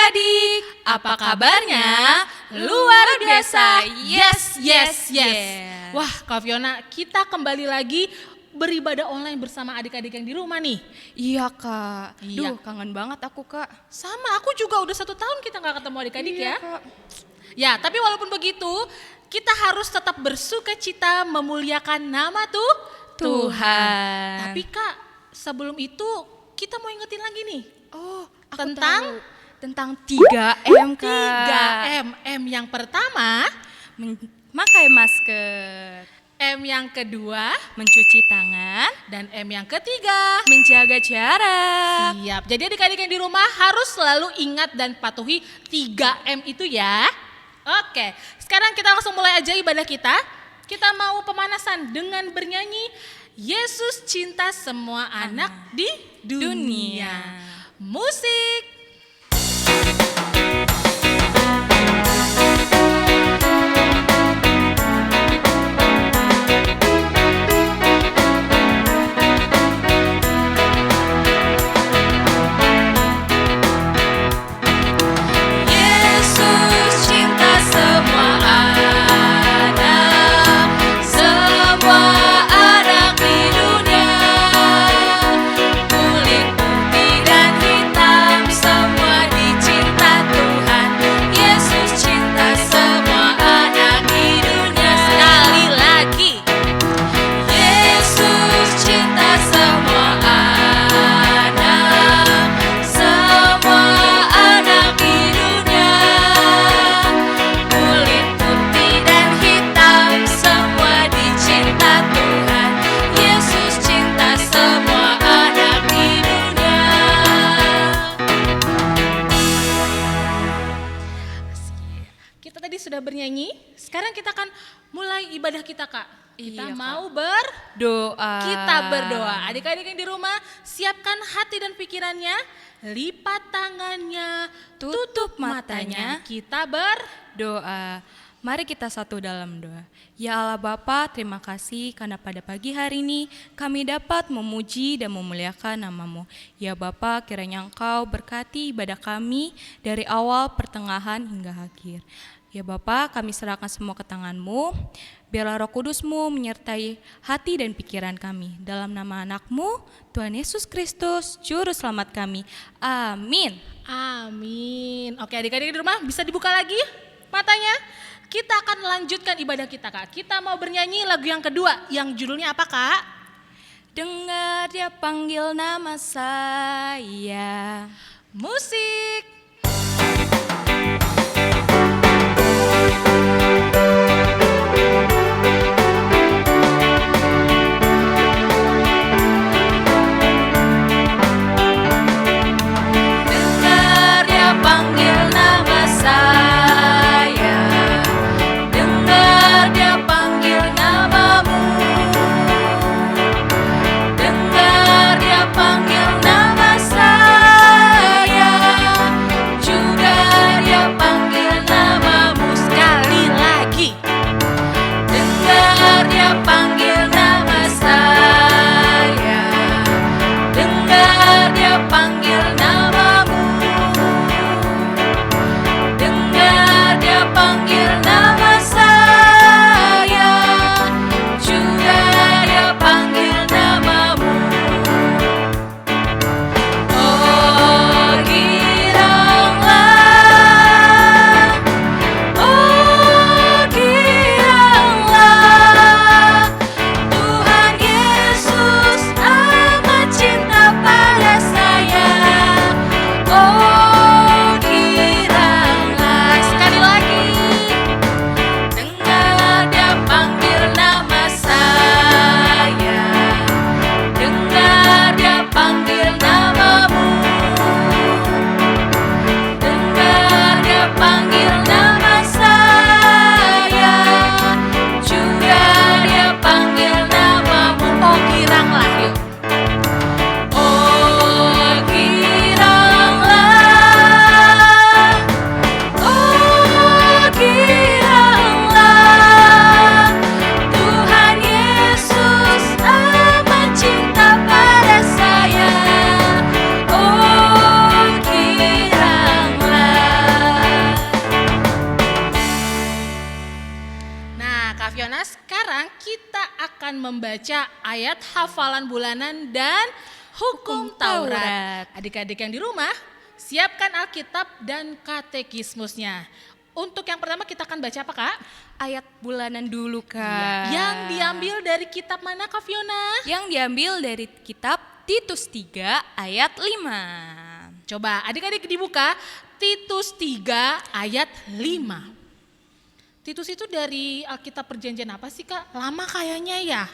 adik-adik, apa kabarnya? Luar biasa, yes. Wah Kak Fiona, kita kembali lagi beribadah online bersama adik-adik yang di rumah nih. Iya Kak, Iya. duh kangen banget aku Kak. Sama, aku juga udah 1 tahun kita gak ketemu adik-adik Iya, ya. Kak. Ya, tapi walaupun begitu, kita harus tetap bersuka cita memuliakan nama Tuhan. Tapi Kak, sebelum itu kita mau ingetin lagi nih. Oh, aku Tentang? tahu. Tentang 3M Kak. 3M. M yang pertama, Memakai masker, M yang kedua, mencuci tangan, dan M yang ketiga. menjaga jarak. Siap. Jadi adik-adik yang di rumah harus selalu ingat dan patuhi 3M itu ya. Oke, sekarang kita langsung mulai aja ibadah kita. Kita mau pemanasan dengan bernyanyi Yesus cinta semua anak di dunia. Musik. Yesus cinta semua anak di dunia. Kulit putih dan hitam semua dicinta Tuhan. Yesus cinta semua anak di dunia. Sekali lagi. Yesus cinta semua anak di dunia. Kulit putih dan hitam semua dicinta Tuhan. Yesus cinta semua anak di dunia. Kita tadi sudah bernyanyi, sekarang kita akan mulai ibadah kita Kak. Kita Iya, Kak. mau Doa. kita berdoa. Adik-adik yang di rumah, siapkan hati dan pikirannya, lipat tangannya, tutup matanya. Kita Doa. Mari kita satu dalam doa. Ya Allah Bapa, terima kasih karena pada pagi hari ini kami dapat memuji dan memuliakan nama-Mu. Ya Bapa, kiranya Engkau berkati ibadah kami dari awal, pertengahan hingga akhir. Ya Bapa, kami serahkan semua ke tangan-Mu. Biarlah Roh Kudus-Mu menyertai hati dan pikiran kami. Dalam nama anak-Mu, Tuhan Yesus Kristus, Juru Selamat kami. Amin. Amin. Oke adik-adik di rumah bisa dibuka lagi matanya. Kita akan lanjutkan ibadah kita Kak. Kita mau bernyanyi lagu yang kedua yang judulnya apa Kak? Dengar dia panggil nama saya. Musik. Dengar dia panggil nama saya. Dengar dia panggil namamu. Dengar dia panggil nama saya. membaca ayat hafalan bulanan dan hukum Taurat. Adik-adik yang di rumah, siapkan Alkitab dan katekismusnya. Untuk yang pertama kita akan baca apa, Kak? Ayat bulanan dulu, Kak. Iya, yang diambil dari kitab mana, Kak Fiona? Yang diambil dari kitab Titus 3 ayat 5. Coba adik-adik dibuka Titus 3 ayat 5. Titus itu dari Alkitab Perjanjian apa sih, Kak? Lama kayaknya ya.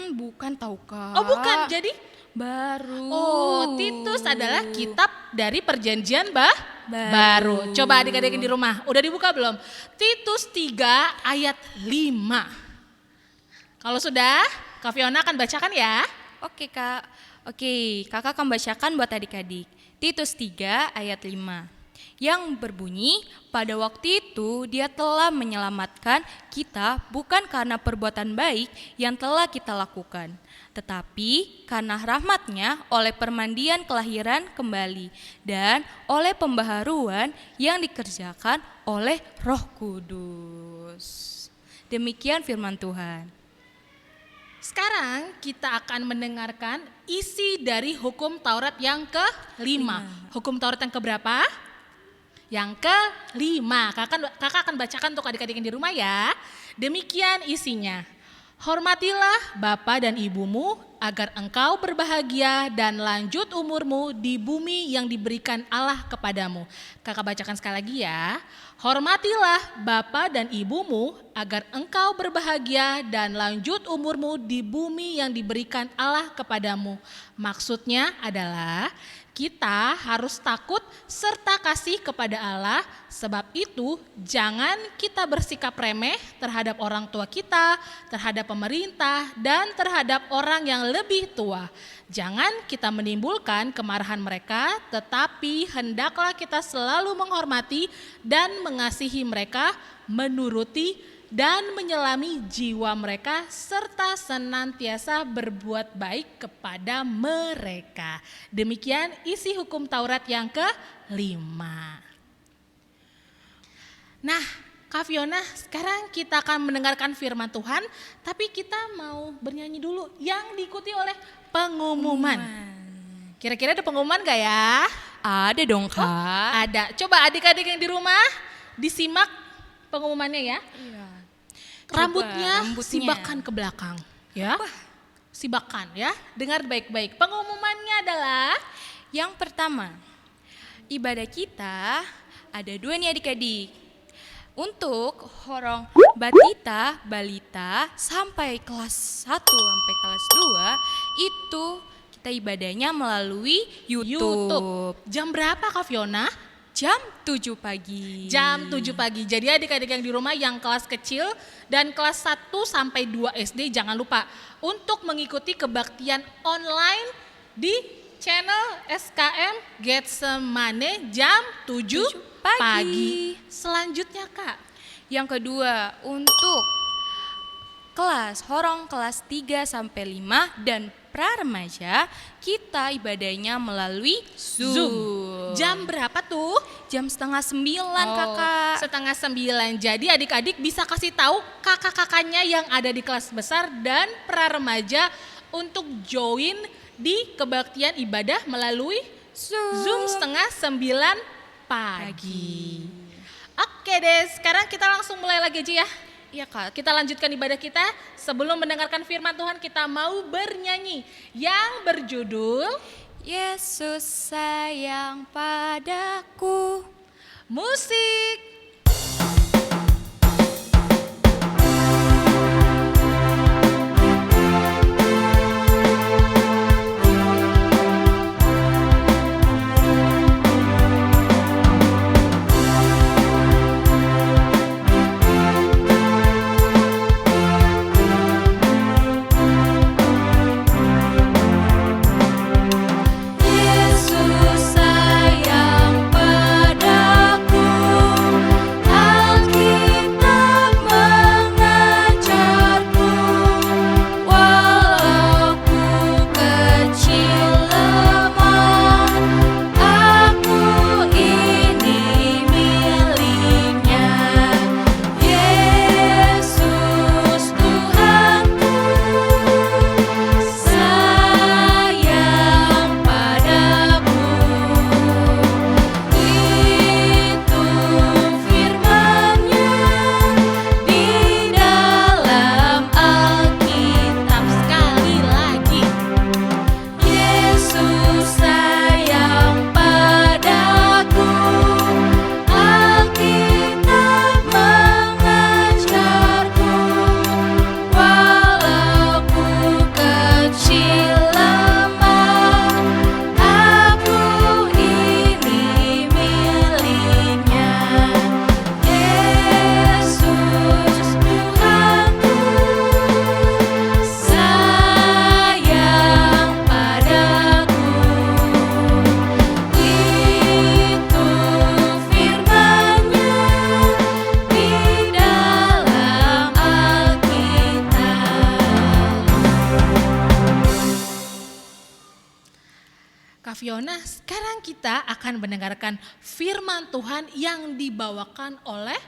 Bukan tahu, Kak. Oh bukan, jadi baru. oh Titus adalah kitab dari Perjanjian baru. Coba adik-adik yang di rumah, udah dibuka belum? Titus 3 ayat 5. Kalau sudah, Kak Fiona akan bacakan ya. Oke, Kak. Oke, Kakak akan bacakan buat adik-adik. Titus 3 ayat 5. Yang berbunyi, pada waktu itu dia telah menyelamatkan kita bukan karena perbuatan baik yang telah kita lakukan, tetapi karena rahmatnya oleh permandian kelahiran kembali dan oleh pembaharuan yang dikerjakan oleh Roh Kudus. Demikian firman Tuhan. Sekarang kita akan mendengarkan isi dari hukum Taurat yang ke-5. Hukum Taurat yang keberapa? Yang ke-5. Kakak akan bacakan untuk adik-adik yang di rumah ya. Demikian isinya. Hormatilah bapa dan ibumu agar engkau berbahagia dan lanjut umurmu di bumi yang diberikan Allah kepadamu. Kakak bacakan sekali lagi ya. Hormatilah bapa dan ibumu agar engkau berbahagia dan lanjut umurmu di bumi yang diberikan Allah kepadamu. Maksudnya adalah kita harus takut serta kasih kepada Allah, sebab itu jangan kita bersikap remeh terhadap orang tua kita, terhadap pemerintah, dan terhadap orang yang lebih tua. Jangan kita menimbulkan kemarahan mereka, tetapi hendaklah kita selalu menghormati dan mengasihi mereka, menuruti dan menyelami jiwa mereka serta senantiasa berbuat baik kepada mereka. Demikian isi hukum Taurat yang ke-5. Nah, Kak Fiona, sekarang kita akan mendengarkan firman Tuhan, tapi kita mau bernyanyi dulu yang diikuti oleh pengumuman. Kira-kira ada pengumuman gak ya? Ada dong, Kak. Ada. Coba adik-adik yang di rumah disimak pengumumannya ya. Iya. Rambutnya sibakan ke belakang, ya. Sibakan ya. Dengar baik-baik. Pengumumannya adalah Yang pertama, ibadah kita ada 2 nih adik-adik. Untuk horong batita, balita sampai kelas 1 sampai kelas 2 itu kita ibadahnya melalui YouTube. Jam berapa, Kak Fiona? Jam 7 pagi. Jam 7 pagi. Jadi adik-adik yang di rumah yang kelas kecil dan kelas 1 sampai 2 SD jangan lupa untuk mengikuti kebaktian online di channel SKM Getsemane jam 7 pagi. Selanjutnya, Kak. Yang kedua, untuk kelas horong kelas 3 sampai 5 dan pra-remaja kita ibadahnya melalui Zoom. Jam berapa tuh? Jam 8:30, Kakak. 8:30. Jadi adik-adik bisa kasih tahu kakak-kakaknya yang ada di kelas besar dan pra-remaja untuk join di kebaktian ibadah melalui Zoom 8:30 pagi. Oke deh, sekarang kita langsung mulai lagi aja ya. Iya, Kak. Kita lanjutkan ibadah kita. Sebelum mendengarkan firman Tuhan, kita mau bernyanyi yang berjudul Yesus sayang padaku. Musik. Yesus sayang padaku. Kak Fiona, sekarang kita akan mendengarkan firman Tuhan yang dibawakan oleh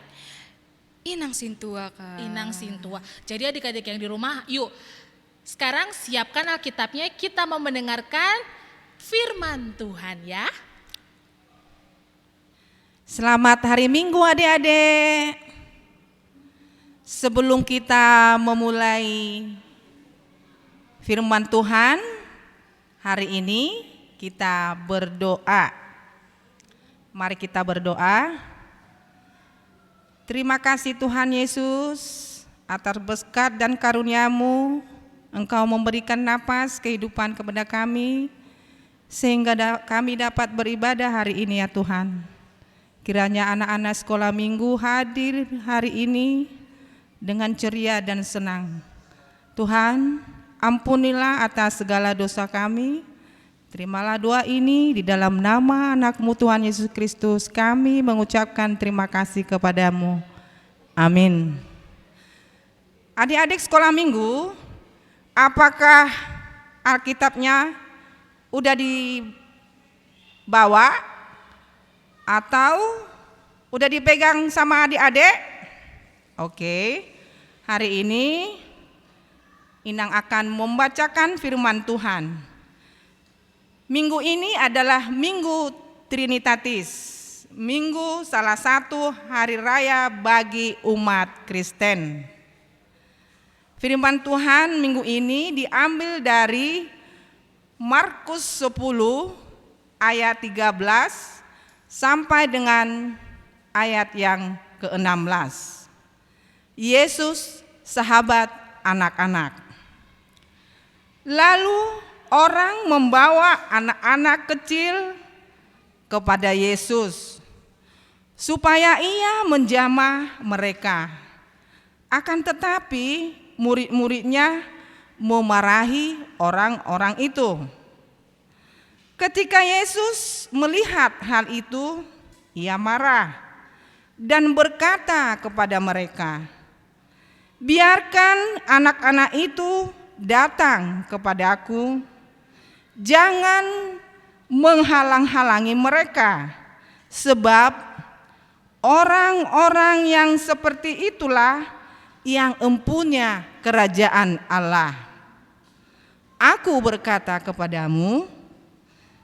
Inang Sintua, Kak. Inang Sintua. Jadi adik-adik yang di rumah, yuk sekarang siapkan Alkitabnya, kita mau mendengarkan firman Tuhan ya. Selamat hari Minggu adik-adik. Sebelum kita memulai firman Tuhan, hari ini kita berdoa. Mari kita berdoa. Terima kasih Tuhan Yesus atas berkat dan karunia-Mu. Engkau memberikan napas kehidupan kepada kami, sehingga kami dapat beribadah hari ini ya Tuhan. Kiranya anak-anak sekolah minggu hadir hari ini dengan ceria dan senang. Tuhan, ampunilah atas segala dosa kami. Terimalah doa ini di dalam nama anak-Mu Tuhan Yesus Kristus. Kami mengucapkan terima kasih kepadamu. Amin. Adik-adik sekolah minggu, apakah Alkitabnya udah dibawa atau udah dipegang sama adik-adik? Oke, hari ini Inang akan membacakan firman Tuhan. Minggu ini adalah Minggu Trinitatis, minggu salah satu hari raya bagi umat Kristen. Firman Tuhan minggu ini diambil dari Markus 10 ayat 13 sampai dengan ayat yang ke-16. Yesus sahabat anak-anak. Lalu orang membawa anak-anak kecil kepada Yesus supaya ia menjamah mereka. Akan tetapi murid-muridnya memarahi orang-orang itu. Ketika Yesus melihat hal itu, ia marah dan berkata kepada mereka, "Biarkan anak-anak itu datang kepadaku, jangan menghalang-halangi mereka, sebab orang-orang yang seperti itulah yang empunya kerajaan Allah. Aku berkata kepadamu,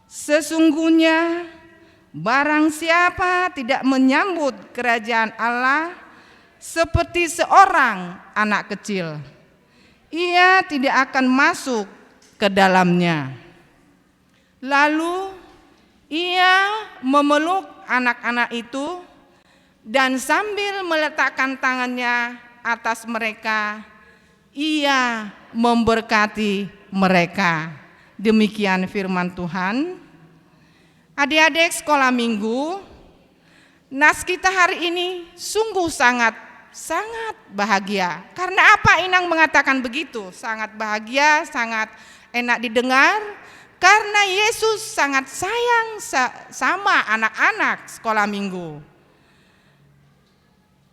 sesungguhnya barang siapa tidak menyambut kerajaan Allah seperti seorang anak kecil, ia tidak akan masuk ke dalamnya." Lalu ia memeluk anak-anak itu dan sambil meletakkan tangannya atas mereka, ia memberkati mereka. Demikian firman Tuhan. Adik-adik sekolah minggu, nas kita hari ini sungguh sangat bahagia. Karena apa Inang mengatakan begitu? Sangat bahagia, sangat enak didengar. Karena Yesus sangat sayang sama anak-anak sekolah minggu.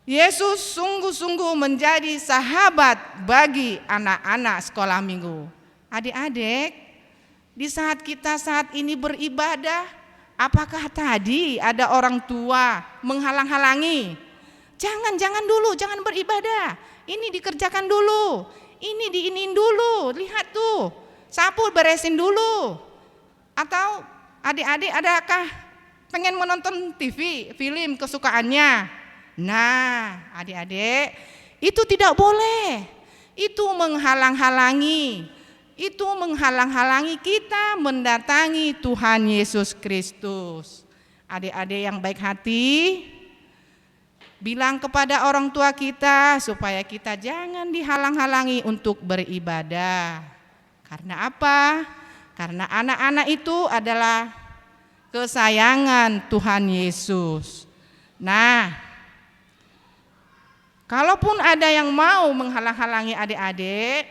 Yesus sungguh-sungguh menjadi sahabat bagi anak-anak sekolah minggu. Adik-adik, di saat kita saat ini beribadah, apakah tadi ada orang tua menghalang-halangi? Jangan dulu, jangan beribadah. Ini dikerjakan dulu, ini diinin dulu, lihat tuh, sapu beresin dulu. Atau adik-adik adakah pengen menonton TV, film kesukaannya? Nah, adik-adik, itu tidak boleh. Itu menghalang-halangi. Itu menghalang-halangi kita mendatangi Tuhan Yesus Kristus. Adik-adik yang baik hati, bilang kepada orang tua kita supaya kita jangan dihalang-halangi untuk beribadah. Karena apa? Karena anak-anak itu adalah kesayangan Tuhan Yesus. Nah, kalaupun ada yang mau menghalang-halangi adik-adik,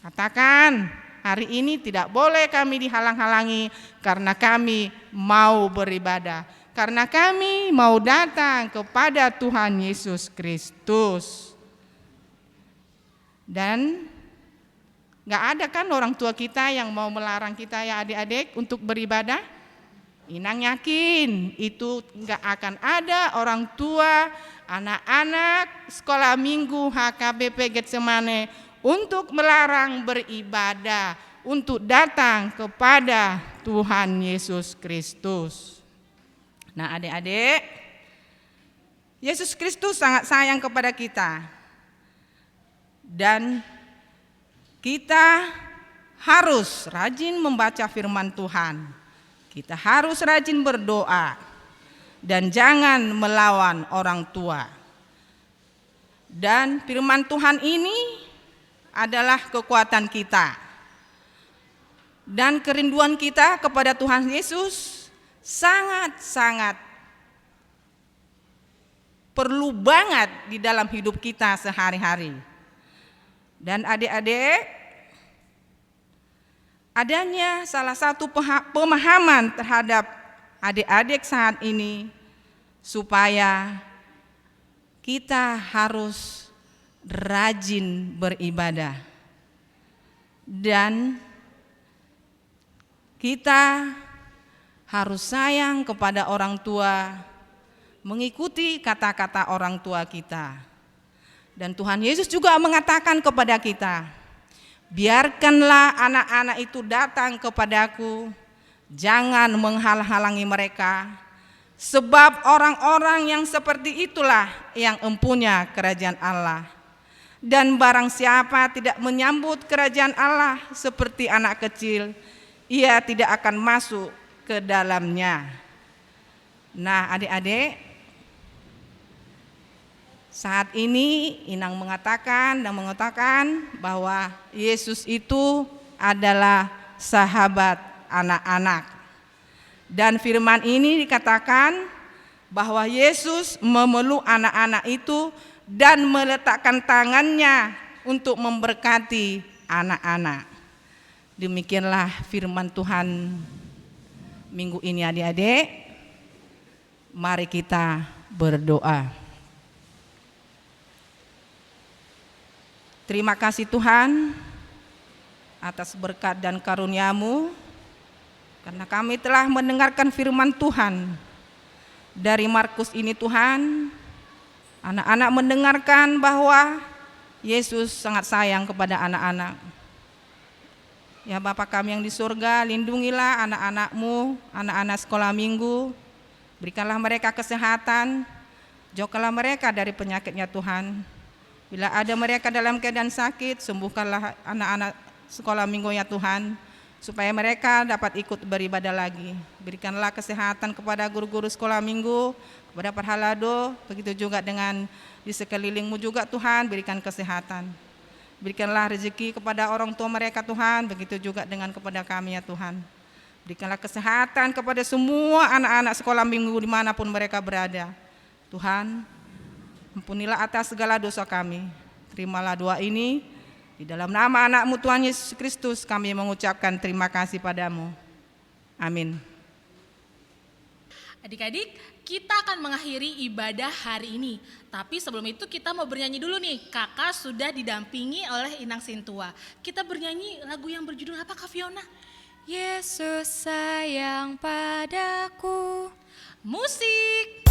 katakan, hari ini tidak boleh kami dihalang-halangi karena kami mau beribadah. Karena kami mau datang kepada Tuhan Yesus Kristus. Dan Gak ada kan orang tua kita yang mau melarang kita ya adik-adik untuk beribadah? Inang yakin itu gak akan ada orang tua, anak-anak sekolah minggu HKBP Getsemane untuk melarang beribadah, untuk datang kepada Tuhan Yesus Kristus. Nah adik-adik, Yesus Kristus sangat sayang kepada kita. Dan kita harus rajin membaca firman Tuhan. Kita harus rajin berdoa dan jangan melawan orang tua. Dan firman Tuhan ini adalah kekuatan kita. Dan kerinduan kita kepada Tuhan Yesus sangat-sangat perlu banget di dalam hidup kita sehari-hari. Dan adik-adik, adanya salah satu pemahaman terhadap adik-adik saat ini supaya kita harus rajin beribadah dan kita harus sayang kepada orang tua, mengikuti kata-kata orang tua kita. Dan Tuhan Yesus juga mengatakan kepada kita, biarkanlah anak-anak itu datang kepadaku, jangan menghalang-halangi mereka, sebab orang-orang yang seperti itulah yang empunya kerajaan Allah. Dan barang siapa tidak menyambut kerajaan Allah seperti anak kecil, ia tidak akan masuk ke dalamnya. Nah adik-adik, saat ini Inang mengatakan bahwa Yesus itu adalah sahabat anak-anak. Dan firman ini dikatakan bahwa Yesus memeluk anak-anak itu dan meletakkan tangannya untuk memberkati anak-anak. Demikianlah firman Tuhan minggu ini adik-adik. Mari kita berdoa. Terima kasih Tuhan atas berkat dan karunia-Mu, karena kami telah mendengarkan firman Tuhan dari Markus ini Tuhan. Anak-anak mendengarkan bahwa Yesus sangat sayang kepada anak-anak. Ya Bapa kami yang di surga, lindungilah anak-anak-Mu, anak-anak sekolah minggu, berikanlah mereka kesehatan, jauhkanlah mereka dari penyakitnya Tuhan. Bila ada mereka dalam keadaan sakit, sembuhkanlah anak-anak sekolah minggu ya Tuhan, supaya mereka dapat ikut beribadah lagi. Berikanlah kesehatan kepada guru-guru sekolah minggu, kepada Parhalado, begitu juga dengan di sekelilingmu juga Tuhan, berikan kesehatan. Berikanlah rezeki kepada orang tua mereka Tuhan, begitu juga dengan kepada kami ya Tuhan. Berikanlah kesehatan kepada semua anak-anak sekolah minggu dimanapun mereka berada. Tuhan, ampunilah atas segala dosa kami. Terimalah doa ini. Di dalam nama anak-Mu Tuhan Yesus Kristus kami mengucapkan terima kasih padamu. Amin. Adik-adik, kita akan mengakhiri ibadah hari ini. Tapi sebelum itu kita mau bernyanyi dulu nih. Kakak sudah didampingi oleh Inang Sintua. Kita bernyanyi lagu yang berjudul apa Kak Fiona? Yesus sayang padaku. Musik.